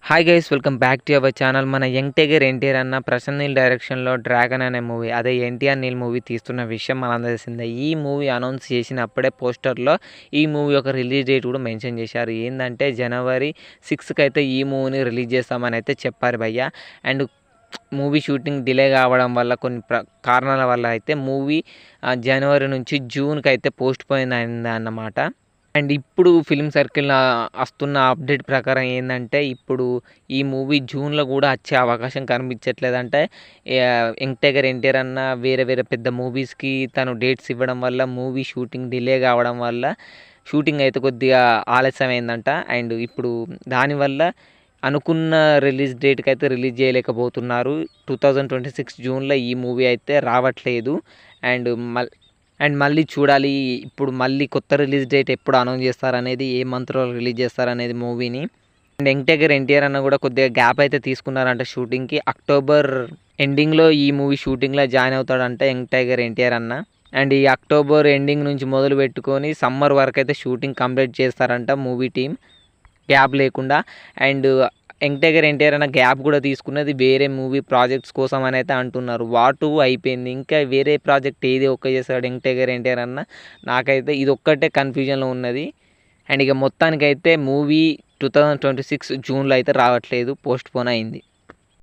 Hi guys, welcome back to our channel. మన young tiger NTR అన్న ప్రశాంత్ నీల్ డైరెక్షన్లో డ్రాగన్ అనే మూవీ, అదే ఎన్టీఆర్ నీల్ మూవీ తీస్తున్న విషయం మనందరికీ తెలిసిందే. ఈ మూవీ అనౌన్స్ చేసినప్పుడే పోస్టర్లో ఈ మూవీ యొక్క రిలీజ్ డేట్ కూడా మెన్షన్ చేశారు. ఏంటంటే January 6th అయితే ఈ మూవీని రిలీజ్ చేస్తామని అయితే చెప్పారు భయ్య. అండ్ మూవీ షూటింగ్ డిలే కావడం వల్ల కొన్ని కారణాల వల్ల అయితే మూవీ జనవరి నుంచి జూన్కి అయితే పోస్ట్ పోయిన్ అయింది అన్నమాట. అండ్ ఇప్పుడు ఫిల్మ్ సర్కిల్లో వస్తున్న అప్డేట్ ప్రకారం ఏంటంటే, ఇప్పుడు ఈ మూవీ జూన్లో కూడా వచ్చే అవకాశం కనిపించట్లేదు. అంటే యంగ్ టైగర్ ఎన్టీఆర్ అన్న వేరే వేరే పెద్ద మూవీస్కి తను డేట్స్ ఇవ్వడం వల్ల మూవీ షూటింగ్ డిలే కావడం వల్ల షూటింగ్ అయితే కొద్దిగా ఆలస్యమైందంట. అండ్ ఇప్పుడు దానివల్ల అనుకున్న రిలీజ్ డేట్కి అయితే రిలీజ్ చేయలేకపోతున్నారు. 2026 జూన్లో ఈ మూవీ అయితే రావట్లేదు. అండ్ మళ్ళీ చూడాలి, ఇప్పుడు మళ్ళీ కొత్త రిలీజ్ డేట్ ఎప్పుడు అనౌన్స్ చేస్తారనేది, ఏ మంత్లో రిలీజ్ చేస్తారనేది మూవీని. అండ్ యంగ్ టైగర్ ఎన్టీఆర్ అన్న కూడా కొద్దిగా గ్యాప్ అయితే తీసుకున్నారంట షూటింగ్కి. అక్టోబర్ ఎండింగ్లో ఈ మూవీ షూటింగ్లో జాయిన్ అవుతాడంట యంగ్ టైగర్ ఎన్టీఆర్ అన్న. అండ్ ఈ అక్టోబర్ ఎండింగ్ నుంచి మొదలు పెట్టుకొని సమ్మర్ వరకు అయితే షూటింగ్ కంప్లీట్ చేస్తారంట మూవీ టీం, గ్యాప్ లేకుండా. అండ్ యంగ్ టైగర్ ఎన్టీఆర్ అన్న గ్యాప్ కూడా తీసుకున్నది వేరే మూవీ ప్రాజెక్ట్స్ కోసం అని అయితే అంటున్నారు. వాటు అయిపోయింది, ఇంకా వేరే ప్రాజెక్ట్ ఏది ఒక్క చేస్తాడు యంగ్ టైగర్ ఎన్టీఆర్ అన్న? నాకైతే ఇది ఒక్కటే కన్ఫ్యూజన్లో ఉన్నది. అండ్ ఇక మొత్తానికైతే మూవీ 2026 జూన్లో అయితే రావట్లేదు, పోస్ట్ పోన్ అయింది.